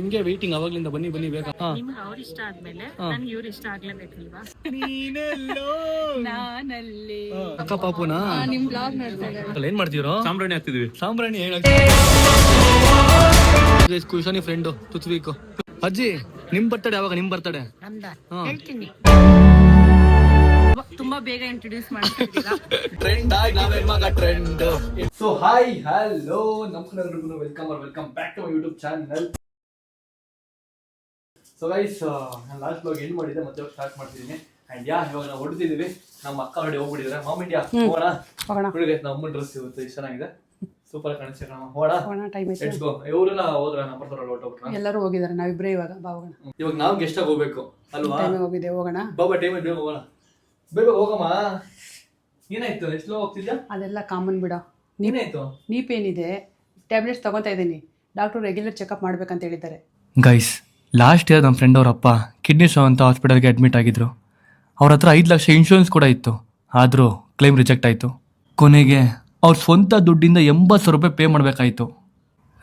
ನಿಮ್ಗೆ ವೈಟಿಂಗ್ ಅವಾಗ್ಲಿಂದ ಬನ್ನಿ ಬನ್ನಿ ಬೇಗ. ನಿಮ್ಗೆ ಅವ್ರ ಇಷ್ಟ ಆದ್ಮೇಲೆ ನನ್ಗೆ ಇವ್ರ ಇಷ್ಟ ಆಗ್ಲೇಬೇಕಲ್ವಾ? ನಾನಲ್ಲಿ ಅಕ್ಕ ಪಾಪುನಾ ನಿಮ್ ಬ್ಲಾಗ್ ನೋಡ್ತಾ ಇದ್ದಾರೆ. ಏನ್ ಮಾಡ್ತೀರೋ? ಸಾಂಬ್ರಾಣಿ ಹಾಕ್ತಿದ್ವಿ. ಸಾಂಬ್ರಾಣಿ ಕುಶಾನಿ ಫ್ರೆಂಡು ತುತ್ವೀಕು. ಅಜ್ಜಿ ನಿಮ್ ಬರ್ತಡೆ ಯಾವಾಗ? ನಿಮ್ ಬರ್ತಡೆ ಹೇಳ್ತೀನಿ. ತುಂಬಾ ಬೇಗ ಇಂಟ್ರೊಡ್ಯೂಸ್ ಮಾಡ್ತಿದ್ದೀರಾ. ಟ್ರೆಂಡ್ ಆಗಿ ನಾವೇ ಮಗ ಟ್ರೆಂಡ್. ಸೊ ಹಾಯ್ ಹಲೋ ನಮಸ್ಕಾರ ಎಲ್ರಿಗೂ, welcome back to my YouTube channel. So guys, ನಾನು ಲಾಸ್ಟ್ ಬ್ಲಾಗ್ ಎಂಡ್ ಮಾಡಿದ್ದೆ, ಮತ್ತೆ ಸ್ಟಾರ್ಟ್ ಮಾಡ್ತಿದ್ದೀನಿ. ಅಂಡ್ ಇವಾಗ ನಾವು ಹೊಡ್ತಿದ್ದೀವಿ. ನಮ್ಮ ಅಕ್ಕ ಹೊರಡಿ ಹೋಗ್ಬಿಟ್ಟಿದ್ದಾರೆ. ಮಾಮ್ ಇಂಡಿಯಾ ಹೋಗೋಣ. ನಮ್ಮ ಅಮ್ಮನ ಡ್ರೆಸ್ ಇವತ್ತು ಎಷ್ಟು ಚೆನ್ನಾಗಿದೆ, ಸೂಪರ್ ಕಾಣಿಸ್ತೆ ಕಣಮ್ಮ. ಹೋಗೋಣ ಟೈಮ್ ಐತೆ. Let's go. ಇವರೆಲ್ಲ ಹೋದ್ರ ನಮ್ಮ ಬರ್ತಾರಲ್ಲ ಹೊರಟೋಗ್ಬಿಟ್ರಾ? ಎಲ್ಲರೂ ಹೋಗಿದ್ದಾರೆ, ನಾವಿಬ್ರೇ ಇವಾಗ ಬಾವೋಣ. ಇವಾಗ ನಾವು ಗೆಸ್ಟ್ ಆಗಿ ಹೋಗ್ಬೇಕು ಅಲ್ವಾ? ಟೈಮ್ ಹೋಗಿದೆ, ಹೋಗೋಣ ಬಾಬಾ. ಟೈಮ್ ಬೇಗ ಹೋಗೋಣ, ಬೇಗ ಹೋಗಮ್ಮ. ಏನಾಯ್ತು? ಎಷ್ಟು ಹೋಗ್ತಿದ್ಯಾ? ಅದೆಲ್ಲ ಕಾಮನ್ ಬಿಡ. ಏನಾಯ್ತು? ನೀ ಪೇನ್ ಇದೆ, ಟ್ಯಾಬ್ಲೆಟ್ಸ್ ತಗೋತಾ ಇದ್ದೀನಿ. ಡಾಕ್ಟರ್ ರೆಗ್ಯುಲರ್ ಚೆಕಪ್ ಮಾಡ್ಬೇಕಂತ ಹೇಳಿದ್ದಾರೆ. ಗೈಸ್, ಲಾಸ್ಟ್ ಇಯರ್ ನಮ್ಮ ಫ್ರೆಂಡ್ ಅವರಪ್ಪ ಕಿಡ್ನಿ ಸ್ಟೋನ್ ಅಂತ ಹಾಸ್ಪಿಟಲ್ಗೆ ಅಡ್ಮಿಟ್ ಆಗಿದ್ರು. ಅವ್ರ ಹತ್ರ 5 ಲಕ್ಷ ಇನ್ಶೂರೆನ್ಸ್ ಕೂಡ ಇತ್ತು, ಆದರೂ ಕ್ಲೈಮ್ ರಿಜೆಕ್ಟ್ ಆಯಿತು. ಕೊನೆಗೆ ಅವ್ರ ಸ್ವಂತ ದುಡ್ಡಿಂದ 80,000 ರೂಪಾಯಿ ಪೇ ಮಾಡಬೇಕಾಯಿತು.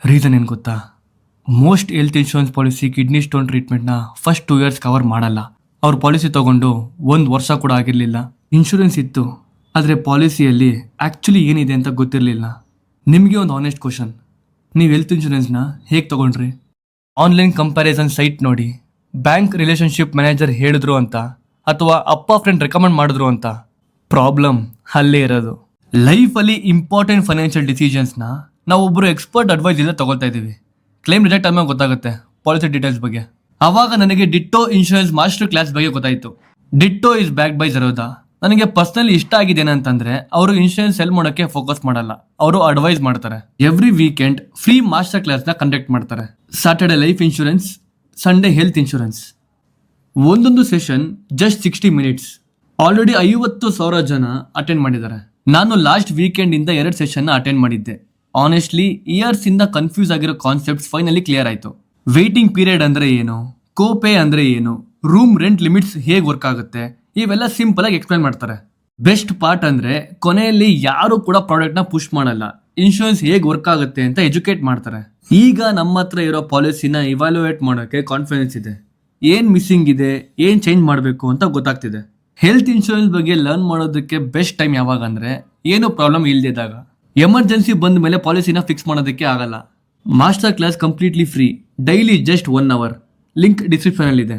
ರೀಸನ್ ಏನು ಗೊತ್ತಾ? Most health insurance policy kidney stone ಟ್ರೀಟ್ಮೆಂಟ್ನ ಫಸ್ಟ್ 2 ಇಯರ್ಸ್ ಕವರ್ ಮಾಡಲ್ಲ. ಅವ್ರ ಪಾಲಿಸಿ ತೊಗೊಂಡು 1 ವರ್ಷ ಕೂಡ ಆಗಿರಲಿಲ್ಲ. ಇನ್ಶೂರೆನ್ಸ್ ಇತ್ತು, ಆದರೆ ಪಾಲಿಸಿಯಲ್ಲಿ ಆ್ಯಕ್ಚುಲಿ ಏನಿದೆ ಅಂತ ಗೊತ್ತಿರಲಿಲ್ಲ. ನಿಮಗೆ ಒಂದು ಆನೆಸ್ಟ್ ಕ್ವಶನ್, ನೀವು ಹೆಲ್ತ್ ಇನ್ಶೂರೆನ್ಸ್ನ ಹೇಗೆ ತೊಗೊಂಡ್ರಿ? ಆನ್ಲೈನ್ ಕಂಪ್ಯಾರಿಸನ್ ಸೈಟ್ ನೋಡಿ, ಬ್ಯಾಂಕ್ ರಿಲೇಷನ್ಶಿಪ್ ಮ್ಯಾನೇಜರ್ ಹೇಳಿದ್ರು ಅಂತ, ಅಥವಾ ಅಪ್ಪ ಫ್ರೆಂಡ್ ರೆಕಮೆಂಡ್ ಮಾಡಿದ್ರು ಅಂತ? ಪ್ರಾಬ್ಲಮ್ ಅಲ್ಲೇ ಇರೋದು. ಲೈಫಲ್ಲಿ ಇಂಪಾರ್ಟೆಂಟ್ ಫೈನಾನ್ಷಿಯಲ್ ಡಿಸಿಷನ್ಸ್ನ ನಾವೊಬ್ಬರು ಎಕ್ಸ್ಪರ್ಟ್ ಅಡ್ವೈಸ್ ಇಲ್ಲ ತಗೊಳ್ತಾ ಇದ್ದೀವಿ. ಕ್ಲೈಮ್ ರಿಜೆಕ್ಟ್ ಆದ್ಮೇಲೆ ಗೊತ್ತಾಗುತ್ತೆ ಪಾಲಿಸಿ ಡೀಟೇಲ್ಸ್ ಬಗ್ಗೆ. ಆವಾಗ ನನಗೆ ಡಿಟ್ಟೋ ಇನ್ಶೂರೆನ್ಸ್ ಮಾಸ್ಟರ್ ಕ್ಲಾಸ್ ಬಗ್ಗೆ ಗೊತ್ತಾಯಿತು. Ditto is backed by Zerodha. ನನಗೆ ಪರ್ಸನಲಿ ಇಷ್ಟ ಆಗಿದೆ ಏನಂತಂದ್ರೆ, ಅವರು ಇನ್ಶೂರೆನ್ಸ್ ಸೆಲ್ ಮಾಡೋಕ್ಕೆ ಫೋಕಸ್ ಮಾಡಲ್ಲ, ಅವರು ಅಡ್ವೈಸ್ ಮಾಡ್ತಾರೆ. ಎವ್ರಿ ವೀಕೆಂಡ್ ಫ್ರೀ ಮಾಸ್ಟರ್ ಕ್ಲಾಸ್ನ ಕಂಡಕ್ಟ್ ಮಾಡ್ತಾರೆ. Saturday life insurance, Sunday health insurance. ಒಂದೊಂದು ಸೆಷನ್ ಜಸ್ಟ್ 60 ಮಿನಿಟ್ಸ್. ಆಲ್ರೆಡಿ 50,000 ಜನ ಅಟೆಂಡ್ ಮಾಡಿದ್ದಾರೆ. ನಾನು ಲಾಸ್ಟ್ ವೀಕೆಂಡ್ ಇಂದ 2 ಸೆಷನ್ ಅಟೆಂಡ್ ಮಾಡಿದ್ದೆ. ಆನೆಸ್ಟ್ಲಿ ಇಯರ್ಸ್ ಇಂದ ಕನ್ಫ್ಯೂಸ್ ಆಗಿರೋ ಕಾನ್ಸೆಪ್ಟ್ಸ್ ಫೈನಲಿ ಕ್ಲಿಯರ್ ಆಯಿತು. ವೇಟಿಂಗ್ ಪೀರಿಯಡ್ ಅಂದ್ರೆ ಏನು, ಕೋಪೇ ಅಂದ್ರೆ ಏನು, ರೂಮ್ ರೆಂಟ್ ಲಿಮಿಟ್ಸ್ ಹೇಗೆ ವರ್ಕ್ ಆಗುತ್ತೆ, ಇವೆಲ್ಲ ಸಿಂಪಲ್ ಆಗಿ ಎಕ್ಸ್ಪ್ಲೈನ್ ಮಾಡ್ತಾರೆ. ಬೆಸ್ಟ್ ಪಾರ್ಟ್ ಅಂದ್ರೆ ಕೊನೆಯಲ್ಲಿ ಯಾರು ಕೂಡ ಪ್ರಾಡಕ್ಟ್ನ ಪುಷ್ ಮಾಡಲ್ಲ, ಇನ್ಶೂರೆನ್ಸ್ ಹೇಗೆ ವರ್ಕ್ ಆಗುತ್ತೆ ಅಂತ ಎಜುಕೇಟ್ ಮಾಡ್ತಾರೆ. ಈಗ ನಮ್ಮ ಹತ್ರ ಇರೋ ಪಾಲಿಸಿನ ಇವ್ಯಾಲ್ಯೂಯೇಟ್ ಮಾಡೋಕ್ಕೆ ಕಾನ್ಫಿಡೆನ್ಸ್ ಇದೆ. ಏನ್ ಮಿಸ್ಸಿಂಗ್ ಇದೆ, ಏನ್ ಚೇಂಜ್ ಮಾಡಬೇಕು ಅಂತ ಗೊತ್ತಾಗ್ತಿದೆ. ಹೆಲ್ತ್ ಇನ್ಶೂರೆನ್ಸ್ ಬಗ್ಗೆ ಲರ್ನ್ ಮಾಡೋದಕ್ಕೆ ಬೆಸ್ಟ್ ಟೈಮ್ ಯಾವಾಗ ಅಂದ್ರೆ, ಏನು ಪ್ರಾಬ್ಲಮ್ ಇಲ್ದಿದ್ದಾಗ. ಎಮರ್ಜೆನ್ಸಿ ಬಂದ ಮೇಲೆ ಪಾಲಿಸಿನ ಫಿಕ್ಸ್ ಮಾಡೋದಕ್ಕೆ ಆಗಲ್ಲ. Master class completely free, daily just 1 hour. Link description ಅಲ್ಲಿ ಇದೆ.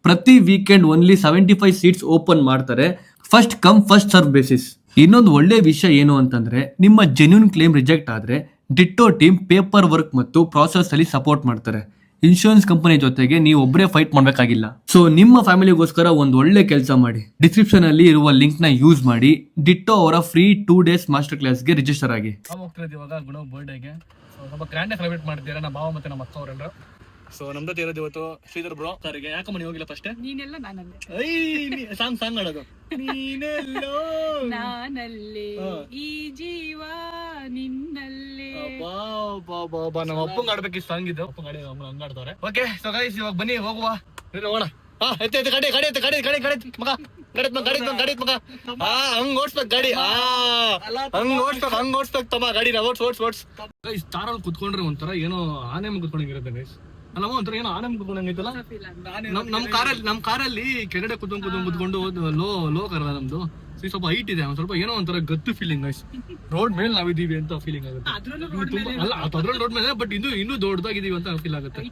ಪ್ರತಿ ವೀಕೆಂಡ್ ಓನ್ಲಿ 75 ಸೀಟ್ಸ್ ಓಪನ್ ಮಾಡ್ತಾರೆ, first come first serve basis. ಇನ್ನೊಂದು ಒಳ್ಳೆ ವಿಷಯ ಏನು ಅಂತಂದ್ರೆ, ನಿಮ್ಮ ಜೆನ್ಯೂನ್ ಕ್ಲೇಮ್ ರಿಜೆಕ್ಟ್ ಆದ್ರೆ ಡಿಟ್ಟೋ ಟೀಮ್ ಪೇಪರ್ ವರ್ಕ್ ಮತ್ತು ಪ್ರಾಸೆಸ್ ಅಲ್ಲಿ ಸಪೋರ್ಟ್ ಮಾಡ್ತಾರೆ. ಇನ್ಶೂರೆನ್ಸ್ ಕಂಪನಿ ಜೊತೆಗೆ ನೀವು ಒಬ್ಬರೇ ಫೈಟ್ ಮಾಡಬೇಕಾಗಿಲ್ಲ. ಸೊ ನಿಮ್ಮ ಫ್ಯಾಮಿಲಿಗೋಸ್ಕರ ಒಂದು ಒಳ್ಳೆ ಕೆಲಸ ಮಾಡಿ, ಡಿಸ್ಕ್ರಿಪ್ಷನ್ ಅಲ್ಲಿ ಇರುವ ಲಿಂಕ್ ನ ಯೂಸ್ ಮಾಡಿ ಡಿಟ್ಟೋ ಅವರ ಫ್ರೀ 2 days ಮಾಸ್ಟರ್ ಕ್ಲಾಸ್ಗೆ ರಿಜಿಸ್ಟರ್ ಆಗಿ. ಇವಾಗ ಗುಣ ಬರ್ಡೇಗೆ ಸ್ವಲ್ಪ ಗ್ರ್ಯಾಂಡ್ ಸೆಲೆಬ್ರೇಟ್ ಮಾಡ್ತೀರಾ ನಮ್ಮ ಭಾವ ಮತ್ತೆ ನಮ್ಮ ಅಕ್ಕ ಅವರೆಲ್ಲರೂ. ಸೊ ನಮ್ದು ಇರೋದು ಇವತ್ತು ಶ್ರೀಧರ್ ಬ್ರೋ ಸಾರಿಗೆ. ಯಾಕೆ ಮನೆ ಹೋಗಿಲ್ಲ ಫಸ್ಟ್? ನೀನೆಲ್ಲ ನಾನಲ್ಲೇ ಸಾಂಗ್ ಆಡೋದು. ನೀನೆಲ್ಲೋ ನಾನಲ್ಲೇ, ಈ ಜೀವ ನಿನ್ನಲ್ಲೇ. ನಮ್ಮ ಅಪ್ಪಂಗ್ ಆಡ್ಬೇಕು ಈ ಸಾಂಗ್ ಇದು. ಅಪ್ಪ ಗಾಡಿ ಹಂಗಾಡ್ತಾರೆ. ಓಕೆ ಸೊ ಗೈಸ್, ಇವಾಗ ಬನ್ನಿ ಹೋಗುವ, ಹೋಗೋಣ. ಹಂಗ್ ಓಡ್ಸ್ಬೇಕು ಗಾಡಿ, ಹಂಗ್ ಓಡ್ಸ್ಬೇಕು ತಮ್ಮ ಗಾಡಿನ. ಓಡ್ಸ್ ಸ್ಟಾರಲ್ಲಿ ಕುತ್ಕೊಂಡ್ರೆ ಒಂಥರ ಏನೋ ಆನೆ ಕುತ್ಕೊಂಡಂಗಿರುತ್ತೆ ಗೈಸ್. ಅಲ್ಲಮ್ಮ ಒಂಥರ ಏನೋ ಆನೆ ಕುತ್ಕೊಂಡಂಗೈತಲ್ಲ. ನಮ್ ಕಾರಲ್ಲಿ ಕೆಳಗಡೆ ಕುತ್ಕೊಂಡು ಲೋ ಕರಲ್ಲ ನಮ್ದು. ಸ್ವಲ್ಪ ಹೈಟ್ ಇದೆ, ಸ್ವಲ್ಪ ಏನೋ ಒಂಥರ ಗತ್ತು ಫೀಲಿಂಗ್ ಗೈಸ್. ರೋಡ್ ಮೇಲೆ ನಾವಿದೀವಿ ಅಂತ ಫೀಲಿಂಗ್ ಆಗುತ್ತೆ. ಅಲ್ಲ ಅದ್ರಲ್ಲಿ ರೋಡ್ ಮೇಲೆ, ಬಟ್ ಇನ್ನೂ ದೊಡ್ಡದಾಗಿದೀವಿ ಅಂತ ಫೀಲ್ ಆಗುತ್ತೆ.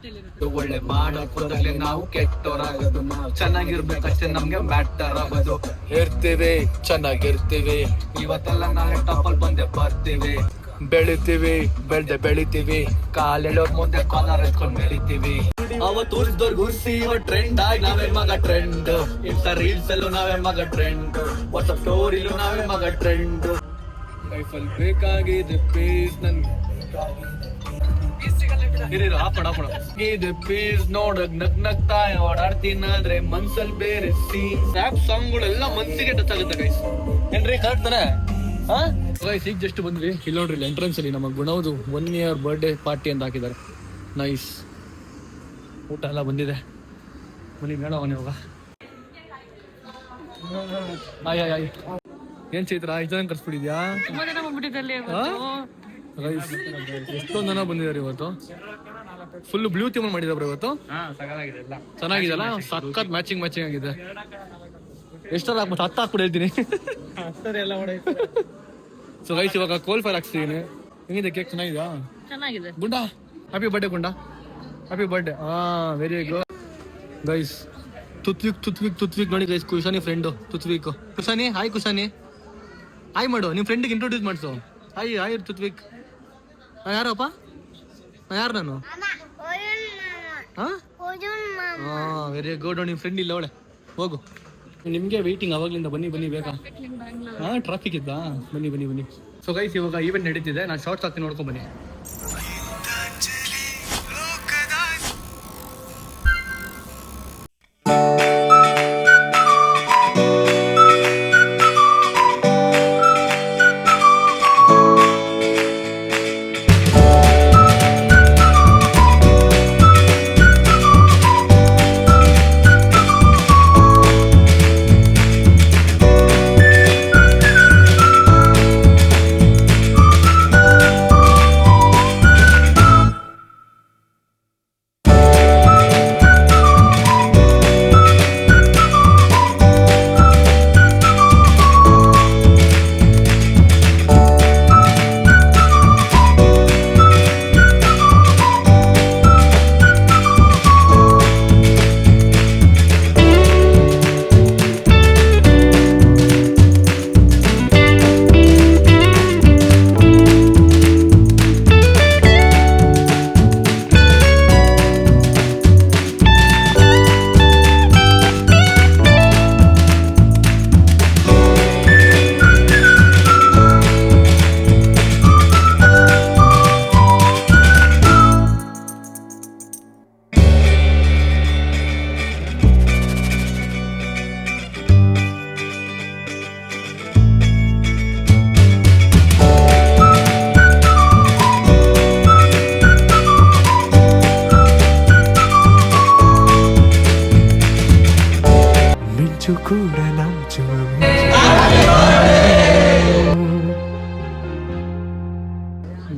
ಒಳ್ಳೆ ಮಾಡೋದ್ರಲ್ಲಿ ನಾವು ಕೆಟ್ಟೋರಾಗೋದು, ಚೆನ್ನಾಗಿರ್ಬೇಕಷ್ಟೇ ನಮ್ಗೆ ಮ್ಯಾಟರ್ ಆಗೋದು. ಇರ್ತೀವಿ ಚೆನ್ನಾಗಿರ್ತೀವಿ, ಇವತ್ತೆಲ್ಲ ನಾಳೆ ಟಾಪಲ್ ಬಂದೆ ಬರ್ತೀವಿ. ಬೆಳಿತೀವಿ ಕಾಲೆಳೋರ್ ಮುಂದೆ ಕಾಲರ್ ಎತ್ಕೊಂಡ್ ಬೆಳಿತೀವಿ. ಅವತ್ತು ಟ್ರೆಂಡ್ ಆಗಿ ನಾವೇ ಮಗ ಟ್ರೆಂಡ್. ಇಂಥ ರೀಲ್ಸ್ ಅಲ್ಲೂ ನಾವೇ ಮಗ ಟ್ರೆಂಡ್, ವಾಟ್ಸ್ಆಪ್ ಸ್ಟೋರಿಲೂ ನಾವೇ ಮಗ ಟ್ರೆಂಡ್. ಲೈಫಲ್ಲಿ ಬೇಕಾಗಿದೆ ಪೀಸ್ ನನ್ಗೆ, ಪೀಸ್ ನೋಡಕ್ ನಗ್ತಾ ಓಡಾಡ್ತೀನಾದ್ರೆ ಮನ್ಸಲ್ಲಿ ಬೇರೆ ಸೀನ್. ಸ್ಯಾಪ್ ಸಾಂಗ್ಗಳೆಲ್ಲ ಮನ್ಸಿಗೆ ಟಚ್ ಆಗುತ್ತೆ ಗೈಸ್. ಏನ್ರಿ ಕರೆಕ್ಟ್ ತಾನೆ? ಈಗ ಜಸ್ಟ್ ಬಂದ್ವಿ. ಇಲ್ಲಿ ನೋಡ್ರಿ, ಎಂಟ್ರೆನ್ಸ್ ಅಲ್ಲಿ ನಮ್ಮ ಗುಣವ್ದು 1 year ಬರ್ಡೇ ಪಾರ್ಟಿ ಅಂತ ಹಾಕಿದ್ದಾರೆ. ನೈಸ್. ಊಟ ಎಲ್ಲ ಬಂದಿದೆ, ಬನ್ನಿ ಮೇಡ ಅವನೇ ಹೋಗ. ಏನ್ ಚೈತ್ರ, 5 ಜನ ಕರ್ಸ್ಬಿಟ್ಟಿದ್ಯಾ? ಎಷ್ಟೊಂದು ಜನ ಬಂದಿದ್ದಾರೆ ಇವತ್ತು. ಫುಲ್ ಬ್ಲೂ ಥೀಮ್ ಮಾಡಿದ್ದಾರೆ ಇವತ್ತು. ಚೆನ್ನಾಗಿದೆಲ್ಲ, ಸಖತ್ ಮ್ಯಾಚಿಂಗ್ ಆಗಿದೆ. ಎಷ್ಟಾರ ಹಾಕ್ಬಿಟ್ಟು 10 ಹಾಕ್ಬಿಟ್ಟು ಹೇಳ್ತೀನಿ. ಸೊ ಗೈಸ್ ಇವಾಗ ಕೋಲ್ ಫೈರ್ ಹಾಕ್ಸ್ತೀನಿ. ಹೆಂಗಿದೆ ಕೇಕ್? ಚೆನ್ನಾಗಿದಾ? ಚೆನ್ನಾಗಿದೆ. Gunda happy birthday Gunda, happy birthday. Very good guys. Tuthvik ನೋಡಿ guys, Kushani friend Tuthvik. Kushani hi, Kushani hi ಮಾಡು. ನಿಮ್ಮ ಫ್ರೆಂಡಿಗೆ ಇಂಟ್ರೊಡ್ಯೂಸ್ ಮಾಡಿಸು. ಹಾಯ್ ತುತ್ವಿಕ್. ಯಾರಪ್ಪ? ಯಾರು ನಾನು? Very good. ನಿಮ್ಮ ಫ್ರೆಂಡ್ ಇಲ್ಲ ಅವಳೆ, ಹೋಗು. ನಿಮಗೆ ವೆಯ್ಟಿಂಗ್ ಅವಾಗ್ಲಿಂದ. ಬನ್ನಿ ಬೇಗ. ಟ್ರಾಫಿಕ್ ಇದ್ದಾ? ಬನ್ನಿ. ಸೊ ಗೈಸ್ ಇವಾಗ ಈವೆಂಟ್ ನಡೀತಿದೆ, ನಾನು ಶಾರ್ಟ್ಸ್ ಹಾಕ್ತೀನಿ, ನೋಡ್ಕೊಂಡ್ ಬನ್ನಿ.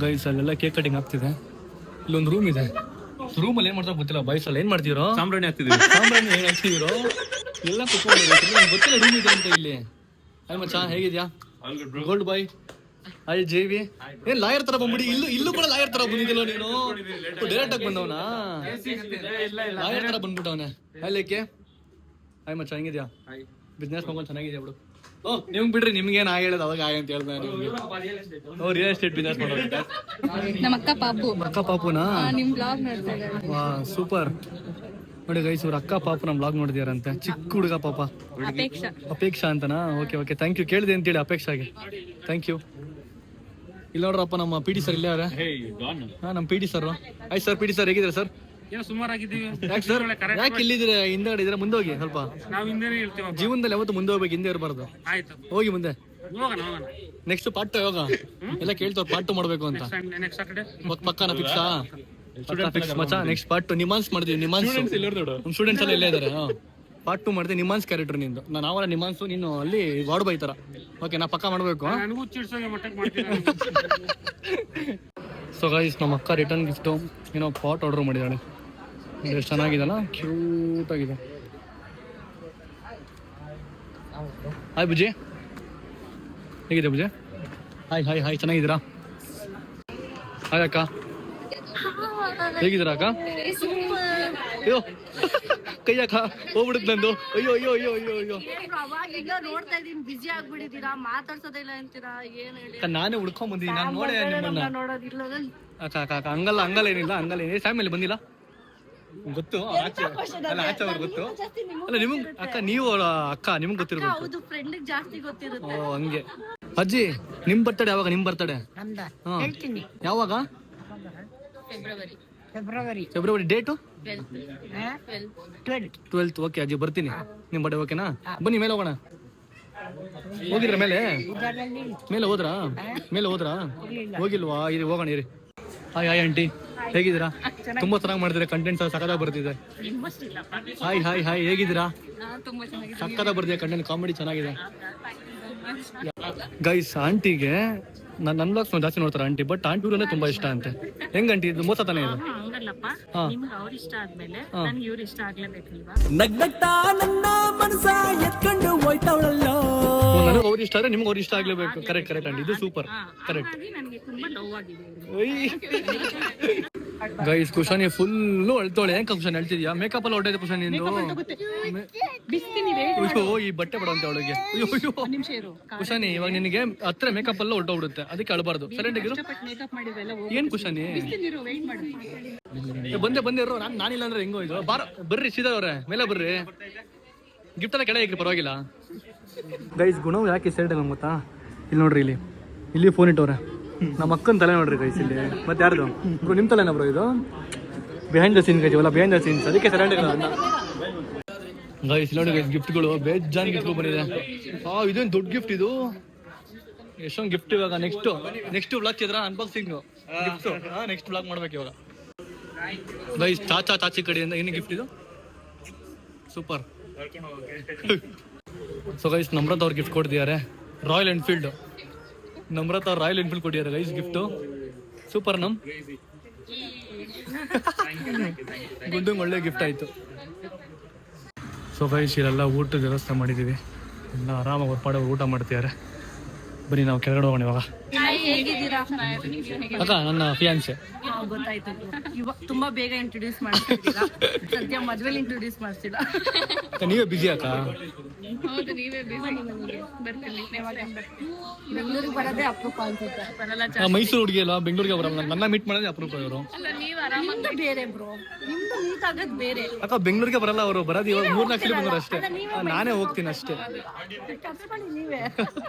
ಗೈಸ್ ಅಲ್ಲೆಲ್ಲ ಕೇಕ್ ಕಟಿಂಗ್ ಆಗ್ತಿದೆ. ಇಲ್ಲೊಂದು ರೂಮ್ ಇದೆ. ರೂಮಲ್ಲಿ ಏನ್ ಮಾಡ್ತಾರೋ ಗೊತ್ತಿಲ್ಲ. ಬಾಯ್ಸ್ ಅಲ್ಲಿ ಏನ್ ಮಾಡ್ತಿರೋ? ಸಾಂಬ್ರಾಣಿ ಏನ್ ಹಾಕ್ತಿದಿರೋ ಎಲ್ಲ ಕುತ್ಕೊಂಡಿರೋ. ಗೊತ್ತಿಲ್ಲ ರೂಮ್ ಇದೆ ಅಂತ ಇಲ್ಲಿ. ಹಾಯ್ ಮಚ್ಚಾ, ಹೇಗಿದ್ಯಾ? ಗೋಲ್ಡ್ ಬಾಯ್. ಹಾಯ್ ಜೇವಿ. ಏನ್ ಲಾಯರ್ ತರ ಬಂದ್ಬಿಡಿ. ಇಲ್ಲೂ ಕೂಡ ಲಾಯರ್ ತರ ಬಂದಿದ್ದಿಲ್ಲ ನೀನು. ಡೈರೆಕ್ಟ್ ಆಗಿ ಬಂದವನಾ? ಲಾಯರ್ ತರ ಬಂದ್ಬಿಟ್ಟವನೆ. ಹಾಯ್ಲೇಕೆ. ಹಾಯ್ ಮಚ್ಚಾ, ಹೆಂಗಿದ್ಯಾ? ಬಿಸ್ನೆಸ್ ಮಾಡ್ಕೊಂಡು ಚೆನ್ನಾಗಿದ್ಯಾ ಬಿಡು. ನಿಮ್ಗೆ ಬಿಡ್ರಿ, ನಿಮ್ಗೇನು ಹೇಳೋದು ಅವಾಗ ಅಂತ ಹೇಳ್ದೆ. ರಿಯಲ್ ಎಸ್ಟೇಟ್ ಬಿಸ್ನೆಸ್ ಮಾಡೋದು. ನಮ್ಮ ಅಕ್ಕ ಪಾಪುನಾ? ನಿಮ್ ಬ್ಲಾಗ್ ನೋಡ್ತಾ ಇದ್ದಾರೆ. ವಾ ಸೂಪರ್. ನೋಡಿ ಗೈಸ್, ಇವ್ರ ಅಕ್ಕ ಪಾಪು ನಮ್ಮ ಬ್ಲಾಗ್ ನೋಡಿದ್ಯಾರಂತೆ. ಚಿಕ್ಕ ಹುಡುಗ ಪಾಪ. ಅಪೇಕ್ಷಾ ಅಂತನಾ? Okay thank you. ಕೇಳಿದೆ ಅಂತೇಳಿ ಅಪೇಕ್ಷಾಗೆ ಥ್ಯಾಂಕ್ ಯು. ಇಲ್ಲಿ ನೋಡ್ರಪ್ಪ, ನಮ್ಮ ಪಿ ಟಿ ಸರ್ ಇಲ್ಲೇ ಅವ್ರೆ. ನಮ್ಮ ಪಿ ಟಿ ಸರ್. ಆಯ್ತು ಸರ್, ಪಿ ಟಿ ಸರ್ ಹೇಗಿದ್ದಾರೆ ಸರ್? ಯಾಕೆ ಇಲ್ಲಿದ್ರೆ? ಹಿಂದಗಡೆ ಇದ್ರೆ ಮುಂದೆ ಹೋಗಿ ಸ್ವಲ್ಪ. ಜೀವನದಲ್ಲಿ ಯಾವತ್ತು ಮುಂದೆ ಹೋಗ್ಬೇಕು, ಹಿಂದೆ ಇರಬಾರ್ದು. ಹೋಗಿ ಮುಂದೆ. ನೆಕ್ಸ್ಟ್ ಪಾರ್ಟ್ ಯೋಗ ಎಲ್ಲ ಕೇಳ್ತವ್ರು, ಪಾರ್ಟ್ ಮಾಡ್ಬೇಕು ಅಂತ. ಪಕ್ಕನ ಫಿಕ್ಸಾ? ಮಚ್ಚಾ ನೆಕ್ಸ್ಟ್ ಪಾರ್ಟ್ ನಿಮಾನ್ಸ್ ಮಾಡ್ತೀವಿ. ನಿಮಾನ್ಸ್ ಸ್ಟೂಡೆಂಟ್ಸ್ ಎಲ್ಲ ಇಲ್ಲೇ ಇದಾರೆ. ಪಾರ್ಟ್ 2 ಮಾಡ್ತೀವಿ. ನಿಮಾನ್ಸ್ ಕ್ಯಾರೆಕ್ಟರ್ ನಿಂದು. ನಾವಲ್ಲ ನಿಮಾನ್ಸು, ನೀನು ಅಲ್ಲಿ ವಾರ್ಡ್ ಬಾಯ್ ತರ. ಓಕೆ, ನಾ ಪಕ್ಕ ಮಾಡ್ಬೇಕು. ಸೊ ಗೈಸ್, ನಮ್ಮ ಅಕ್ಕ ರಿಟರ್ನ್ ಗಿಫ್ಟು ಏನೋ ಪಾಟ್ ಆರ್ಡರ್ ಮಾಡಿದ್ದಾಳೆ. ಎಷ್ಟು ಚೆನ್ನಾಗಿದೆಲ್ಲ, ಕ್ಯೂಟ್ ಆಗಿದೆ. ಹಾಯ್ ಬುಜಿ, ಹೇಗಿದೆ ಬುಜಿ? ಹಾಯ್ ಚೆನ್ನಾಗಿದ್ದೀರಾ? ಹಾಯ್ ಅಕ್ಕ, ಹೇಗಿದ್ದೀರಾ ಅಕ್ಕ? ಅಯ್ಯೋ ಕೈ ಅಕ್ಕ ಹೋಗ್ಬಿಡುತ್ತೆ ನಂದು. ಅಯ್ಯೋ ನೋಡ್ತಾ ಇದೀನಿ, ಬಿಜಿ ಆಗ್ಬಿಟ್ಟಿದ್ದೀರಾ, ಮಾತಾಡ್ಸೋದಿಲ್ಲ ಅಂತೀರಾ. ಏನ್ ಹೇಳಿ, ನಾನೇ ಹುಡ್ಕೊಂಡ್ ಬಂದಿದ್ದೀನಿ. ನಾನು ನೋಡೇ ನಿಮ್ಮನ್ನ. ಅಕ್ಕ ಹಂಗಲ್ಲ ಏನಿಲ್ಲ. ಫ್ಯಾಮಿಲಿ ಬಂದಿಲ್ಲ ಗೊತ್ತು. ಆಚೆ ಅವ್ರು ಗೊತ್ತು ಅಲ್ಲ ನಿಮಗ್. ಅಕ್ಕ ನೀವು ಅಕ್ಕ ನಿಮ್ಗೆ ಗೊತ್ತಿರ್ಬೇಕು. ಜಾಸ್ತಿ ಗೊತ್ತಿರುತ್ತೆ. ಓ ಹಂಗೆ. ಅಜ್ಜಿ, ನಿಮ್ ಬರ್ತಡೆ ಯಾವಾಗ? ನಿಮ್ ಬರ್ತಡೆ ಯಾವಾಗ? ಫೆಬ್ರವರಿ. Date 12th. ಓಕೆ ಅಜ್ಜಿ, ಬರ್ತೀನಿ. ನಿಮ್ ಬರ್ಡೇ ಓಕೆನಾ? ಬನ್ನಿ, ಮೇಲೆ ಹೋಗೋಣ. ಹೋಗಿದ್ರ ಮೇಲೆ ಹೋದ್ರಾ? ಹೋಗಿಲ್ವಾ? ಇರಿ ಹೋಗೋಣ ಇರಿ. ಹಾಯ್ ಆಂಟಿ, ಹೇಗಿದ್ದೀರಾ? ತುಂಬಾ ಚೆನ್ನಾಗಿ ಮಾಡಿದ್ರೆ ಕಂಟೆಂಟ್ ಸಕ್ಕತ್ತಾಗಿ ಬರ್ತಿದೆ. ಹಾಯ್ ಹೇಗಿದ್ದೀರಾ? ಸಕ್ಕತ್ತಾಗಿ ಬರ್ತಿದೆ ಕಂಟೆಂಟ್, ಕಾಮಿಡಿ ಚೆನ್ನಾಗಿದೆ. ಗೈಸ್, ಆಂಟಿಗೆ ನನ್ನ ಬ್ಲಾಗ್ಸ್ ಜಾಸ್ತಿ ನೋಡ್ತಾರೆ ಆಂಟಿ, ಬಟ್ ಆಂಟಿ ಅಂದ್ರೆ ತುಂಬಾ ಇಷ್ಟ ಅಂತೆ. ಹೆಂಗ್ ಆಂಟಿ ಇದು ಮೋಸ ತಾನೇ ಇದು? ಹಂಗಲ್ಲಪ್ಪ, ನಿಮ್ಗೆ ಅವ್ರ ಇಷ್ಟ ಆದ್ಮೇಲೆ ನನ್ಗೆ ಇವ್ರ ಇಷ್ಟ ಆಗ್ಲೇಬೇಕಲ್ವಾ? ನಗ್ನಗ್ತಾ ನನ್ನ ಮನಸ ಎತ್ಕೊಂಡು ಹೋಯ್ತವಳಲ್ಲ. ನನಗೆ ಅವ್ರ ಇಷ್ಟ ಆದ್ರೆ ನಿಮ್ಗೆ ಅವ್ರ ಇಷ್ಟ ಆಗ್ಲೇಬೇಕು. ಕರೆಕ್ಟ್ ಕರೆಕ್ಟ್ ಆಂಟಿ, ಇದು ಸೂಪರ್ ಕರೆಕ್ಟ್. ಹಾಗಾಗಿ ನನಗೆ ತುಂಬಾ ಲವ್ ಆಗಿದೆ. Guys ಕುಶಾನಿ full ಅಳ್ತೋಳೆ. ಹೆಂಗ್ ಕುಶಾನಿ ಅಳ್ತಿದ್ಯಾ? ಮೇಕಪ್ ಎಲ್ಲ ಹೊಟ್ಟೈತೆ ಕುಶಾನಿ ನಿಂದು. ಅಯ್ಯೋ ಈ ಬಟ್ಟೆ ಬಿಡುವಂತೆ ಅವಳಿಗೆ. ಅಯ್ಯೋ ಕುಶಾನಿ ಇವಾಗ ನಿನಗೆ ಹತ್ರ ಮೇಕಪ್ ಎಲ್ಲ ಹೊರಟೋಗ್ಬಿಡುತ್ತೆ, ಅದಕ್ಕೆ ಅಳಬಾರ್ದು. ಸೈಲೆಂಟ್ ಆಗಿರು. ಏನ್ ಕುಶಾನಿ ಬಂದೆ ಬಂದೆ ಇರೋ. ನಾನಿಲ್ಲ ಅಂದ್ರೆ ಹೆಂಗೋ ಇದು. ಬರ್ರಿ ಸೀದಾ ಅವ್ರೆ ಮೇಲೆ ಬರ್ರಿ. ಗಿಫ್ಟ್ ಎಲ್ಲ ಕೆಳಗೆ ಹಾಕ್ರಿ ಪರವಾಗಿಲ್ಲ. ಗೈಸ್ ಗುಣ ಯಾಕೆ ಸೈಡ್ ನಂಗೆ ಗೊತ್ತಾ? ಇಲ್ಲಿ ನೋಡ್ರಿ, ಇಲ್ಲಿ ಫೋನ್ ಇಟ್ಟವ್ರೆ. ನಮ್ಮ ಅಕ್ಕನ ತಲೆ ನೋಡ್ರಿ ಗೈಸ್ ಇಲ್ಲಿ. ಮತ್ತೆ ಯಾರ್ದು ನಿಮ್ ತಲೆನ ಬ್ರೋ ಇದು? Behind the scenes guys, behind the scenes, ಅದಕ್ಕೆ ಸೈಲೆಂಟ್ ಆಗಿಲ್ಲ ಗೈಸ್. ನೋಡಿ ಗೈಸ್ ಗಿಫ್ಟ್ಗಳು ಬೇಜಾನ್ ಗಿಫ್ಟ್ಗಳು ಬಂದಿದೆ. ಇದೇನು ದೊಡ್ಡ ಗಿಫ್ಟ್ ಇದು. ಎಷ್ಟೊಂದು ಗಿಫ್ಟ್. ಇವಾಗ ನೆಕ್ಸ್ಟ್ ಬ್ಲಾಗ್ ಚಿತ್ರ ಅನ್ಬಾಕ್ಸಿಂಗ್ ಗಿಫ್ಟ್. ನೆಕ್ಸ್ಟ್ ಬ್ಲಾಗ್ ಮಾಡ್ಬೇಕು ಇವಾಗ ಗೈಸ್. ಚಾಚಿ ಕಡೆಯಿಂದ ಏನು ಗಿಫ್ಟ್ ಇದು? ಸೂಪರ್. ಸೊ ಗೈಸ್ ನಮ್ರತ್ ಅವ್ರು ಗಿಫ್ಟ್ ಕೊಡ್ತಿದ್ದಾರೆ. Royal Enfield. ನಮ್ರತ್ ಅವ್ರು ರಾಯಲ್ ಎನ್ಫೀಲ್ಡ್ ಕೊಟ್ಟಿದ್ದಾರೆ ಗೈಸ್ ಗಿಫ್ಟು. ಸೂಪರ್. ಗುಂಡಂಗೆ ಒಳ್ಳೆ ಗಿಫ್ಟ್ ಆಯಿತು. ಸೊ ಗೈಸ್ ಇಲ್ಲೆಲ್ಲ ಊಟದ ವ್ಯವಸ್ಥೆ ಮಾಡಿದ್ದೀವಿ. ಎಲ್ಲ ಆರಾಮಾಗಿ ಹೊರಪಾಡ ಊಟ ಮಾಡ್ತಿದ್ದಾರೆ. ಬನ್ನಿ ನಾವು ಕೆಳಗಡೆ ಹೋಗೋಣ ಇವಾಗ. ಹೇಗಿದ್ದೀರಾ? ಅಕ್ಕ ನನ್ನ ಫಿಯಾನ್ಸೆ. ಗೊತ್ತಾಯ್ತು. ಇವಾಗ ತುಂಬಾ ಬೇಗ ಇಂಟ್ರೊಡ್ಯೂಸ್ ಮಾಡ್ತಿದ್ದೀರಾ. ಸದ್ಯ ಮದ್ವೆಲಿ ಇಂಟ್ರೊಡ್ಯೂಸ್ ಮಾಡ್ತಿಲ್ಲ. ನೀವೇ ಬಿಜಿ ಅಕ್ಕ? ಹೌದು, ನೀವೇ ಬರ್ತೀನಿ. ಬೆಂಗಳೂರಿಗೆ ಬರೋದೇ ಅಪರೂಪ ಅನ್ಸುತ್ತೆ. ಬರಲ್ಲ. ಮೈಸೂರು ಹುಡುಗಿ ಅಲ್ಲ, ಬೆಂಗಳೂರಿಗೆ ಬರಲ್ಲ. ನನ್ನ ಮೀಟ್ ಮಾಡೋದೇ ಅಪರೂಪ ಇವರು. ಅಲ್ಲ, ನೀವು ಆರಾಮಾಗಿ ಬೇರೆ ಬ್ರೋ. ನಿಮ್ದು ಮೀಟ್ ಆಗೋದು ಬೇರೆ. ಅಕ್ಕ ಬೆಂಗಳೂರಿಗೆ ಬರಲ್ಲ ಅವರು. ಬರೋದು ಇವಾಗ 3-4 ಸಲ ಬಂದರು ಅಷ್ಟೇ. ನಾನೇ ಹೋಗ್ತೀನಿ ಅಷ್ಟೇ. ನೀವೇ